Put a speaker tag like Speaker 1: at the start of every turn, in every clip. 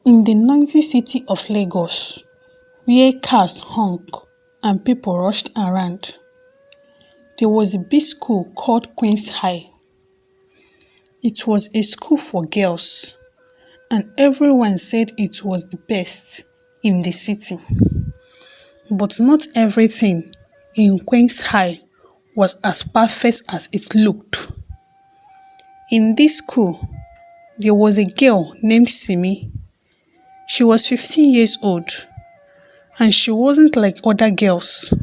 Speaker 1: In the noisy city of Lagos, where cars honk and people rushed around, there was a big school called Queen's High. It was a school for girls, and everyone said it was the best in the city. But not everything in Queen's High was as perfect as it looked. In this school, there was a girl named Simi. She was 15 years old, and she wasn't like other girls.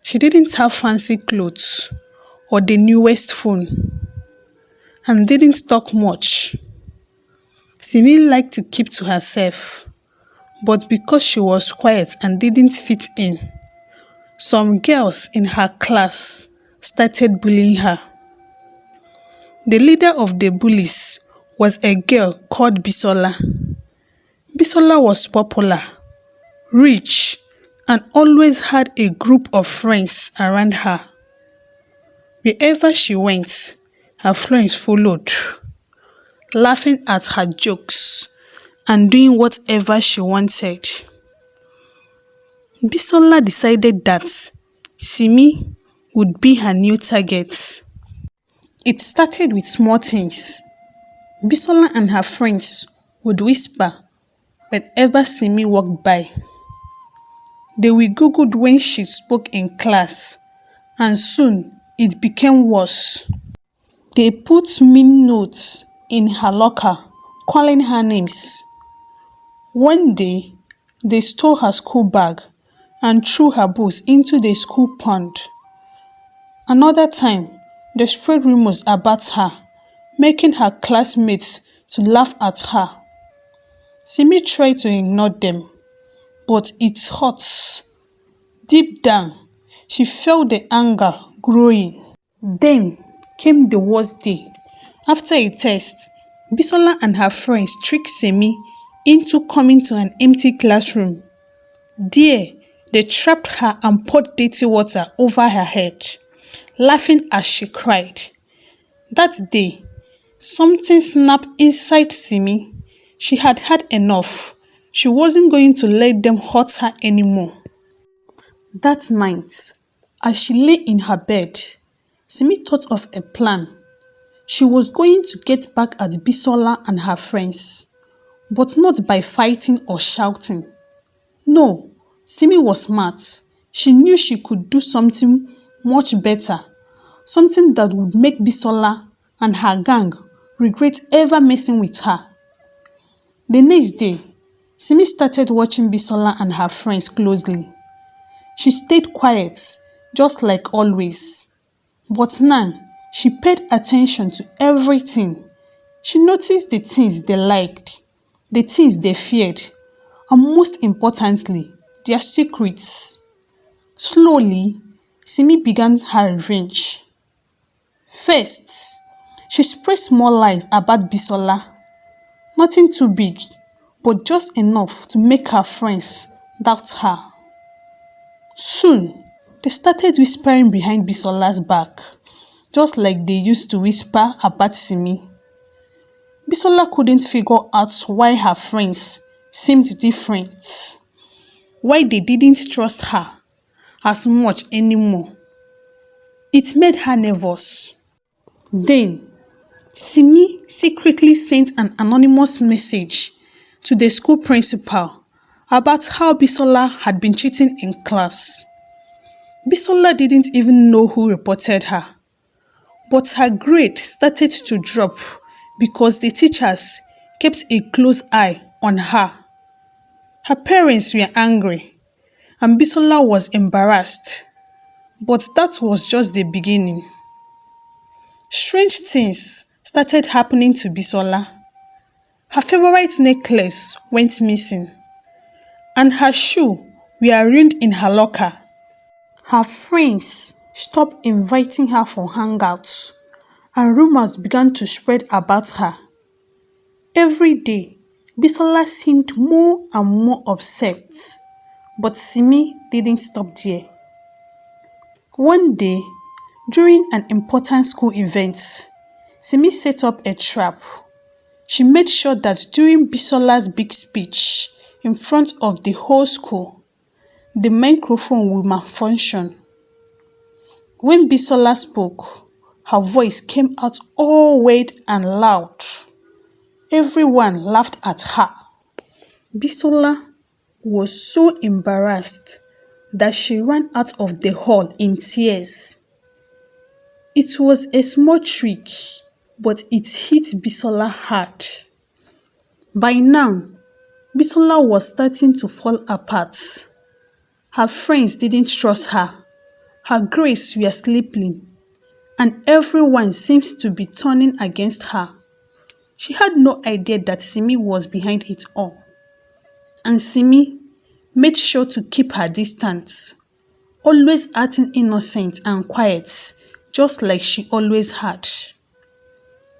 Speaker 1: She didn't have fancy clothes or the newest phone, and didn't talk much. Simi liked to keep to herself, but because she was quiet and didn't fit in, some girls in her class started bullying her. The leader of the bullies was a girl called Bisola. Bisola was popular, rich, and always had a group of friends around her. Wherever she went, her friends followed, laughing at her jokes and doing whatever she wanted. Bisola decided that Simi would be her new target. It started with small things. Bisola and her friends would whisper whenever Simi walked by. They were googled when she spoke in class, and soon it became worse. They put mean notes in her locker, calling her names. One day, they stole her school bag and threw her books into the school pond. Another time, they spread rumors about her, making her classmates to laugh at her. Simi tried to ignore them, but it hurts. Deep down, she felt the anger growing. Then came the worst day. After a test, Bisola and her friends tricked Simi into coming to an empty classroom. There, they trapped her and poured dirty water over her head, laughing as she cried. That day, something snapped inside Simi. She had had enough. She wasn't going to let them hurt her anymore. That night, as she lay in her bed, Simi thought of a plan. She was going to get back at Bisola and her friends, but not by fighting or shouting. No, Simi was smart. She knew she could do something much better, something that would make Bisola and her gang regret ever messing with her. The next day, Simi started watching Bisola and her friends closely. She stayed quiet, just like always. But now, she paid attention to everything. She noticed the things they liked, the things they feared, and most importantly, their secrets. Slowly, Simi began her revenge. First, she spread small lies about Bisola. Nothing too big, but just enough to make her friends doubt her. Soon, they started whispering behind Bisola's back, just like they used to whisper about Simi. Bisola couldn't figure out why her friends seemed different, why they didn't trust her as much anymore. It made her nervous. Then, Simi secretly sent an anonymous message to the school principal about how Bisola had been cheating in class. Bisola didn't even know who reported her, but her grade started to drop because the teachers kept a close eye on her. Her parents were angry, and Bisola was embarrassed, but that was just the beginning. Strange things started happening to Bisola. Her favorite necklace went missing, and her shoe were ruined in her locker. Her friends stopped inviting her for hangouts, and rumors began to spread about her. Every day, Bisola seemed more and more upset, but Simi didn't stop there. One day, during an important school event, Simi set up a trap. She made sure that during Bisola's big speech in front of the whole school, the microphone would malfunction. When Bisola spoke, her voice came out all weird and loud. Everyone laughed at her. Bisola was so embarrassed that she ran out of the hall in tears. It was a small trick, but it hit Bisola hard. By now, Bisola was starting to fall apart. Her friends didn't trust her. Her grades were slipping, and everyone seems to be turning against her. She had no idea that Simi was behind it all. And Simi made sure to keep her distance, always acting innocent and quiet, just like she always had.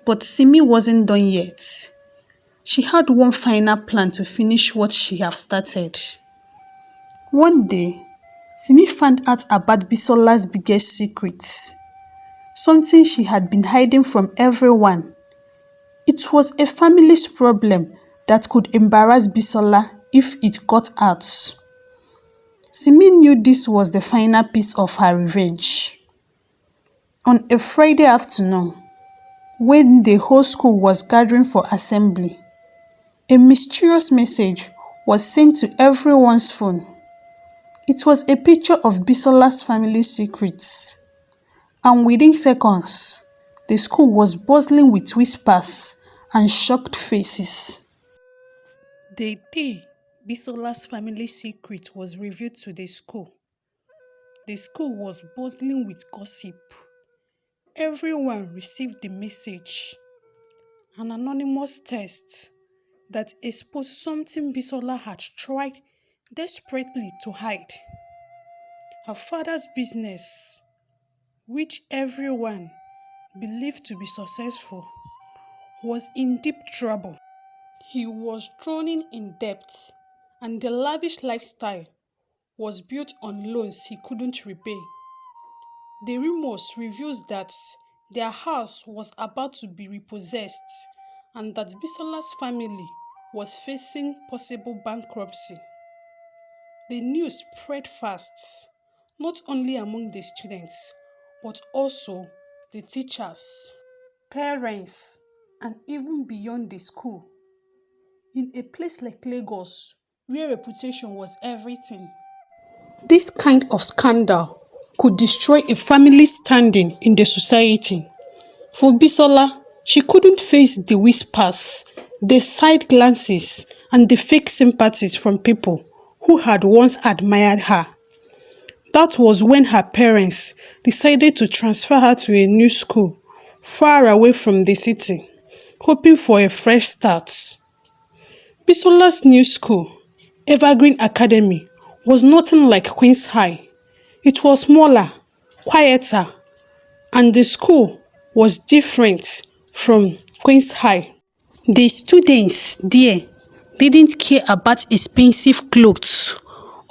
Speaker 1: But Simi wasn't done yet. She had one final plan to finish what she had started. One day, Simi found out about Bisola's biggest secret, something she had been hiding from everyone. It was a family's problem that could embarrass Bisola if it got out. Simi knew this was the final piece of her revenge. On a Friday afternoon, when the whole school was gathering for assembly, a mysterious message was sent to everyone's phone. It was a picture of Bisola's family secrets, and within seconds, the school was buzzing with whispers and shocked faces. The day Bisola's family secret was revealed to the school was buzzing with gossip. Everyone received the message, an anonymous text that exposed something Bisola had tried desperately to hide. Her father's business, which everyone believed to be successful, was in deep trouble. He was drowning in debt, and the lavish lifestyle was built on loans he couldn't repay. The rumors revealed that their house was about to be repossessed and that Bisola's family was facing possible bankruptcy. The news spread fast, not only among the students, but also the teachers, parents, and even beyond the school. In a place like Lagos, where reputation was everything, this kind of scandal could destroy a family's standing in the society. For Bisola, she couldn't face the whispers, the side glances, and the fake sympathies from people who had once admired her. That was when her parents decided to transfer her to a new school, far away from the city, hoping for a fresh start. Bisola's new school, Evergreen Academy, was nothing like Queen's High. It was smaller, quieter, and the school was different from Queen's High. The students there didn't care about expensive clothes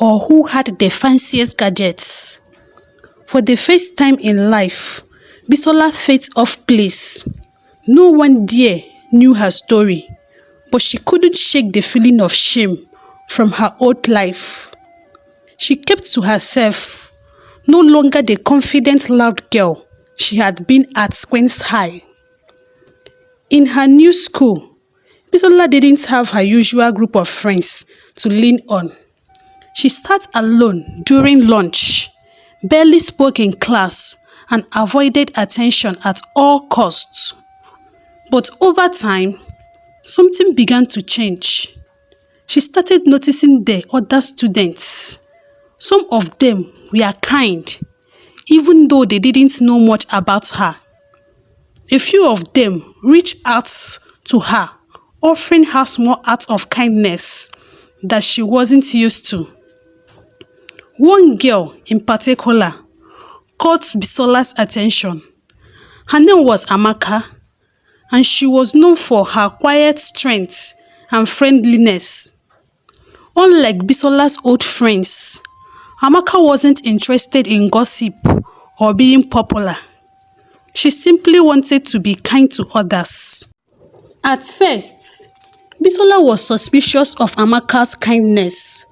Speaker 1: or who had the fanciest gadgets. For the first time in life, Bisola felt off place. No one there knew her story, but she couldn't shake the feeling of shame from her old life. She kept to herself, no longer the confident loud girl she had been at Queen's High. In her new school, Bisola didn't have her usual group of friends to lean on. She sat alone during lunch, barely spoke in class, and avoided attention at all costs. But over time, something began to change. She started noticing the other students. Some of them were kind, even though they didn't know much about her. A few of them reached out to her, offering her small acts of kindness that she wasn't used to. One girl in particular caught Bisola's attention. Her name was Amaka, and she was known for her quiet strength and friendliness. Unlike Bisola's old friends, Amaka wasn't interested in gossip or being popular. She simply wanted to be kind to others. At first, Bisola was suspicious of Amaka's kindness,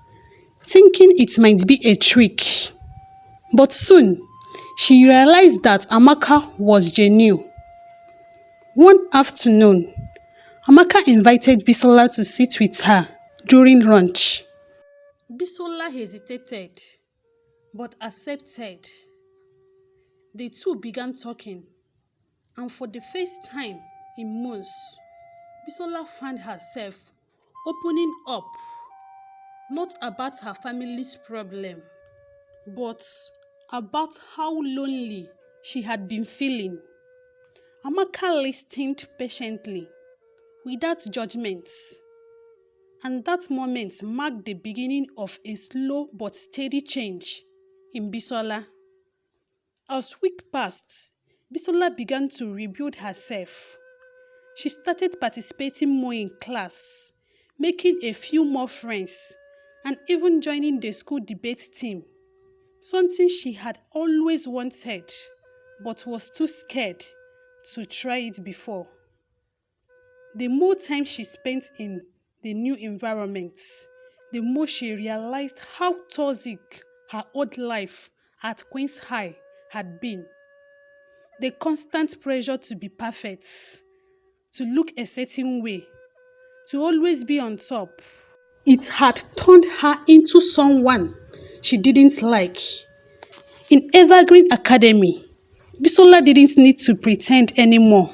Speaker 1: thinking it might be a trick. But soon, she realized that Amaka was genuine. One afternoon, Amaka invited Bisola to sit with her during lunch. Bisola hesitated, but accepted. The two began talking, and for the first time in months, Bisola found herself opening up, not about her family's problem, but about how lonely she had been feeling. Amaka listened patiently, without judgments, and that moment marked the beginning of a slow but steady change in Bisola. As weeks passed, Bisola began to rebuild herself. She started participating more in class, making a few more friends, and even joining the school debate team, something she had always wanted but was too scared to try it before. The more time she spent in the new environment, the more she realized how toxic her old life at Queen's High had been. The constant pressure to be perfect, to look a certain way, to always be on top. It had turned her into someone she didn't like. In Evergreen Academy, Bisola didn't need to pretend anymore.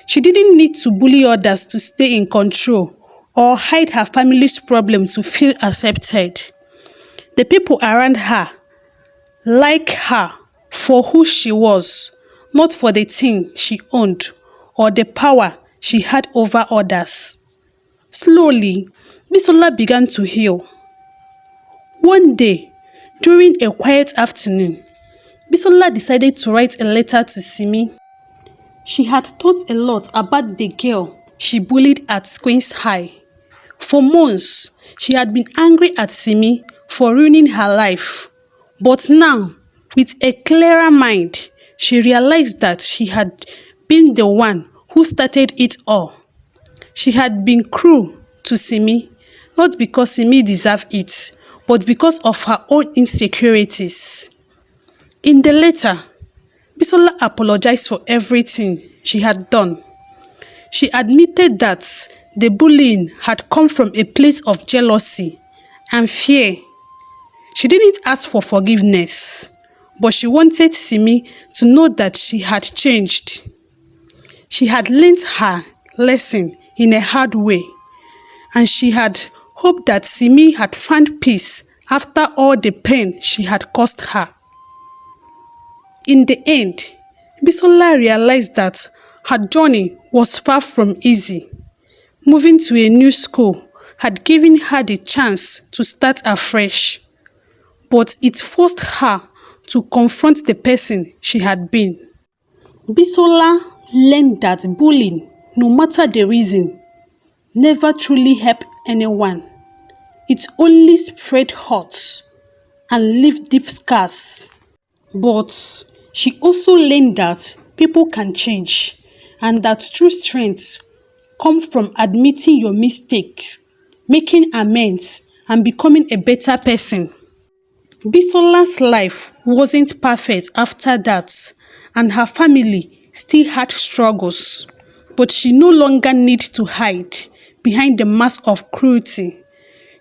Speaker 1: She didn't need to bully others to stay in control or hide her family's problems to feel accepted. The people around her liked her for who she was, not for the thing she owned or the power she had over others. Slowly, Bisola began to heal. One day, during a quiet afternoon, Bisola decided to write a letter to Simi. She had thought a lot about the girl she bullied at Queen's High. For months, she had been angry at Simi for ruining her life. But now, with a clearer mind, she realized that she had been the one who started it all. She had been cruel to Simi, not because Simi deserved it, but because of her own insecurities. In the letter, Bisola apologized for everything she had done. She admitted that the bullying had come from a place of jealousy and fear. She didn't ask for forgiveness, but she wanted Simi to know that she had changed. She had learnt her lesson in a hard way, and she had hoped that Simi had found peace after all the pain she had caused her. In the end, Bisola realized that her journey was far from easy. Moving to a new school had given her the chance to start afresh, but it forced her to confront the person she had been. Bisola learned that bullying, no matter the reason, never truly helped anyone. It only spread hurt and left deep scars. But she also learned that people can change and that true strength comes from admitting your mistakes, making amends, and becoming a better person. Bisola's life wasn't perfect after that, and her family still had struggles, but she no longer needed to hide behind the mask of cruelty.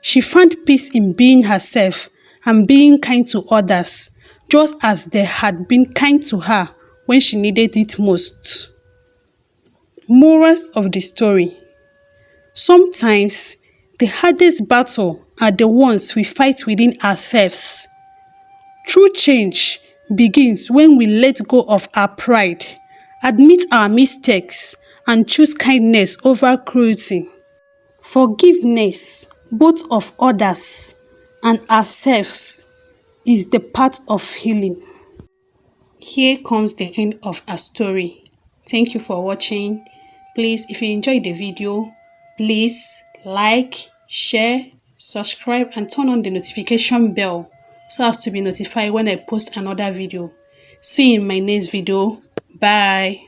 Speaker 1: She found peace in being herself and being kind to others, just as they had been kind to her when she needed it most. Morals of the story: sometimes the hardest battle are the ones we fight within ourselves. True change begins when we let go of our pride, admit our mistakes, and choose kindness over cruelty. Forgiveness, both of others and ourselves, is the path of healing. Here comes the end of our story. Thank you for watching. Please, if you enjoyed the video, please like, share, subscribe, and turn on the notification bell so as to be notified when I post another video. See you in my next video. Bye.